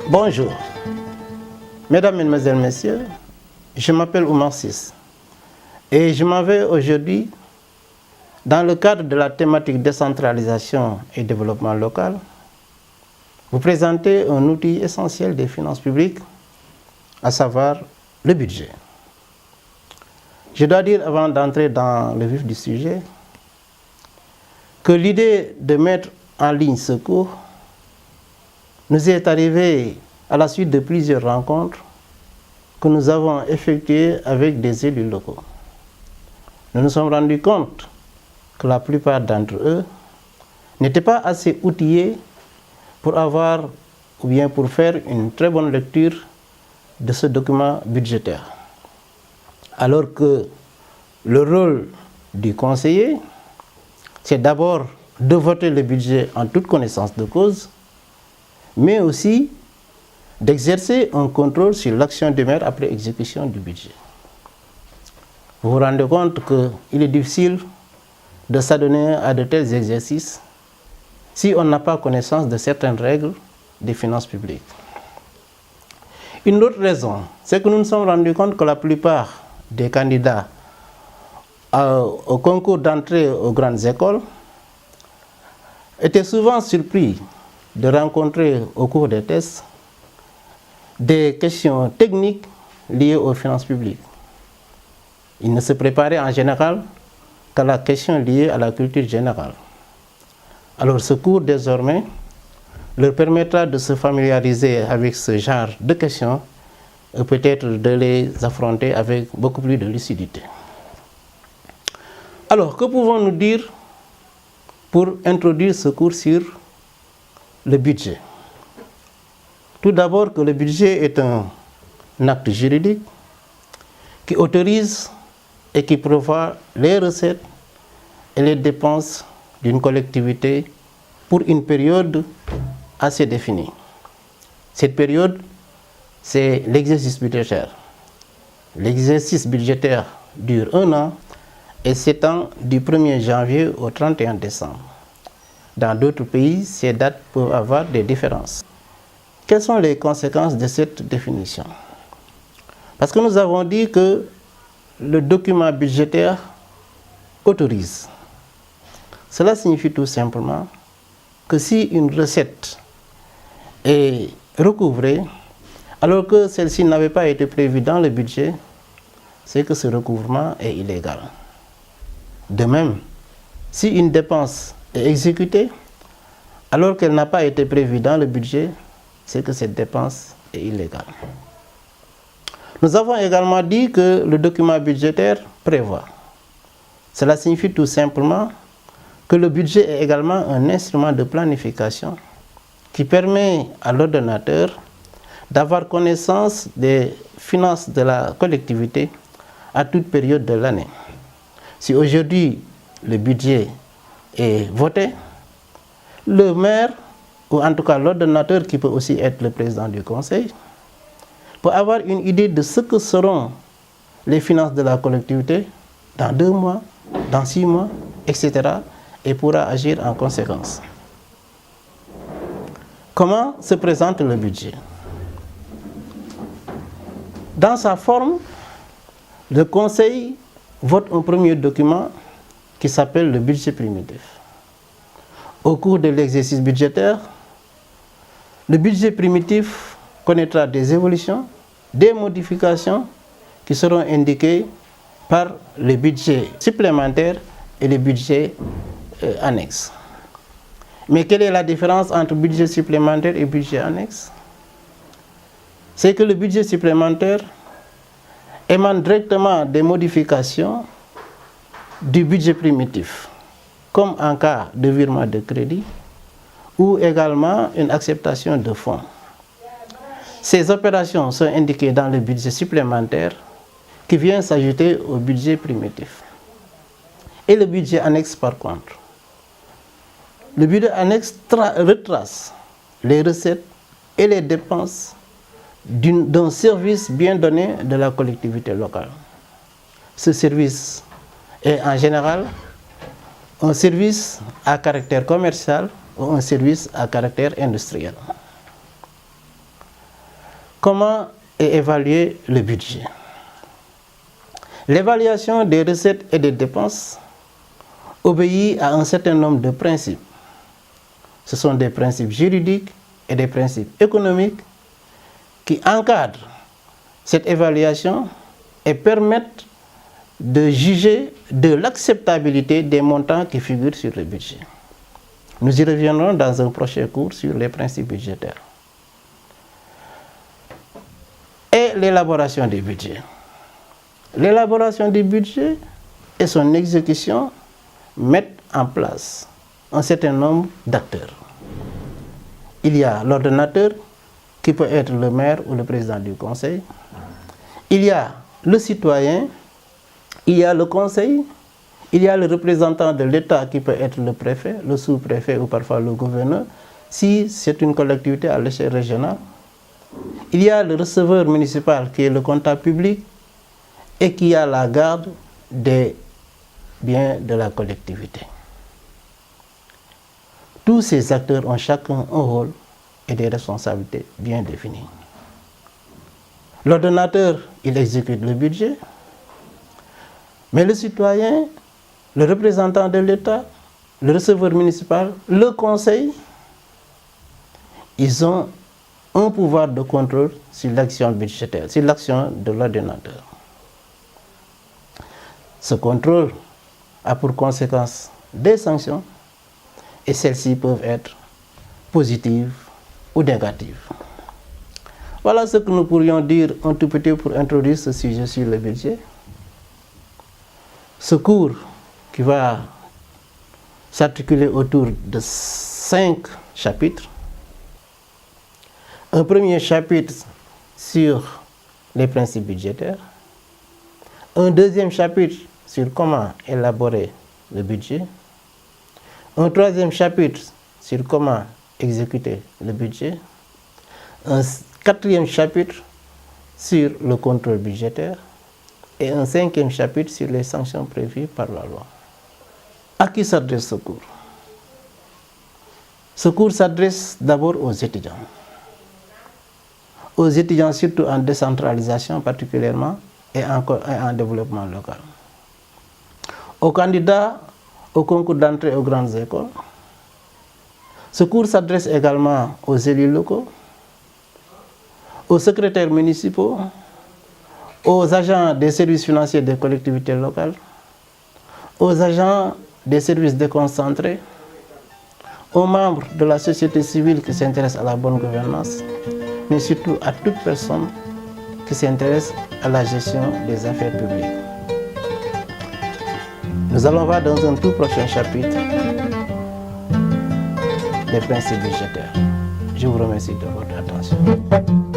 Bonjour, mesdames, mesdemoiselles, messieurs, je m'appelle Oumar Ciss et je m'en vais aujourd'hui, dans le cadre de la thématique décentralisation et développement local, vous présenter un outil essentiel des finances publiques, à savoir le budget. Je dois dire, avant d'entrer dans le vif du sujet, que l'idée de mettre en ligne ce cours nous est arrivée à la suite de plusieurs rencontres que nous avons effectuées avec des élus locaux. Nous nous sommes rendus compte que la plupart d'entre eux n'étaient pas assez outillés pour avoir ou bien pour faire une très bonne lecture de ce document budgétaire. Alors que le rôle du conseiller, c'est d'abord de voter le budget en toute connaissance de cause, mais aussi d'exercer un contrôle sur l'action du maire après exécution du budget. Vous vous rendez compte qu'il est difficile de s'adonner à de tels exercices si on n'a pas connaissance de certaines règles des finances publiques. Une autre raison, c'est que nous nous sommes rendus compte que la plupart des candidats au concours d'entrée aux grandes écoles étaient souvent surpris de rencontrer au cours des tests des questions techniques liées aux finances publiques. Ils ne se préparaient en général qu'à la question liée à la culture générale. Alors ce cours désormais leur permettra de se familiariser avec ce genre de questions et peut-être de les affronter avec beaucoup plus de lucidité. Alors que pouvons-nous dire pour introduire ce cours sur le budget? Tout d'abord que le budget est un acte juridique qui autorise et qui prévoit les recettes et les dépenses d'une collectivité pour une période assez définie. Cette période, c'est l'exercice budgétaire. L'exercice budgétaire dure 1 an et s'étend du 1er janvier au 31 décembre. Dans d'autres pays, ces dates peuvent avoir des différences. Quelles sont les conséquences de cette définition? Parce que nous avons dit que le document budgétaire autorise. Cela signifie tout simplement que si une recette est recouvrée, alors que celle-ci n'avait pas été prévue dans le budget, c'est que ce recouvrement est illégal. De même, si une dépense est exécutée, alors qu'elle n'a pas été prévue dans le budget, c'est que cette dépense est illégale. Nous avons également dit que le document budgétaire prévoit. Cela signifie tout simplement que le budget est également un instrument de planification qui permet à l'ordonnateur d'avoir connaissance des finances de la collectivité à toute période de l'année. Si aujourd'hui le budget est voté, le maire, ou en tout cas l'ordonnateur qui peut aussi être le président du conseil, peut avoir une idée de ce que seront les finances de la collectivité dans 2 mois, dans 6 mois, etc. et pourra agir en conséquence. Comment se présente le budget? Dans sa forme, le conseil vote un premier document qui s'appelle le budget primitif. Au cours de l'exercice budgétaire, le budget primitif connaîtra des évolutions, des modifications qui seront indiquées par les budgets supplémentaires et les budgets annexes. Mais quelle est la différence entre budget supplémentaire et budget annexe? C'est que le budget supplémentaire émane directement des modifications du budget primitif, comme en cas de virement de crédit ou également une acceptation de fonds. Ces opérations sont indiquées dans le budget supplémentaire qui vient s'ajouter au budget primitif. Et le budget annexe par contre. Le budget annexe retrace les recettes et les dépenses d'un service bien donné de la collectivité locale. Ce service est en général un service à caractère commercial ou un service à caractère industriel. Comment est évalué le budget? L'évaluation des recettes et des dépenses obéit à un certain nombre de principes. Ce sont des principes juridiques et des principes économiques qui encadrent cette évaluation et permettent de juger de l'acceptabilité des montants qui figurent sur le budget. Nous y reviendrons dans un prochain cours sur les principes budgétaires. Et l'élaboration du budget. L'élaboration du budget et son exécution mettent en place un certain nombre d'acteurs. Il y a l'ordonnateur qui peut être le maire ou le président du conseil. Il y a le citoyen, il y a le conseil, il y a le représentant de l'État qui peut être le préfet, le sous-préfet ou parfois le gouverneur, si c'est une collectivité à l'échelle régionale. Il y a le receveur municipal qui est le comptable public et qui a la garde des biens de la collectivité. Tous ces acteurs ont chacun un rôle et des responsabilités bien définies. L'ordonnateur, il exécute le budget, mais le citoyen, le représentant de l'État, le receveur municipal, le conseil, ils ont un pouvoir de contrôle sur l'action budgétaire, sur l'action de l'ordonnateur. Ce contrôle a pour conséquence des sanctions et celles-ci peuvent être positives ou négatives. Voilà ce que nous pourrions dire un tout petit peu pour introduire ce sujet sur le budget. Ce cours qui va s'articuler autour de 5 chapitres. Un premier chapitre sur les principes budgétaires. Un deuxième chapitre sur comment élaborer le budget. Un troisième chapitre sur comment exécuter le budget. Un quatrième chapitre sur le contrôle budgétaire. Et un cinquième chapitre sur les sanctions prévues par la loi. À qui s'adresse ce cours? Ce cours s'adresse d'abord aux étudiants. Aux étudiants surtout en décentralisation particulièrement et en développement local. Aux candidats au concours d'entrée aux grandes écoles. Ce cours s'adresse également aux élus locaux, aux secrétaires municipaux, aux agents des services financiers des collectivités locales, aux agents des services déconcentrés, aux membres de la société civile qui s'intéressent à la bonne gouvernance, mais surtout à toute personne qui s'intéresse à la gestion des affaires publiques. Nous allons voir dans un tout prochain chapitre les principes budgétaires. Je vous remercie de votre attention.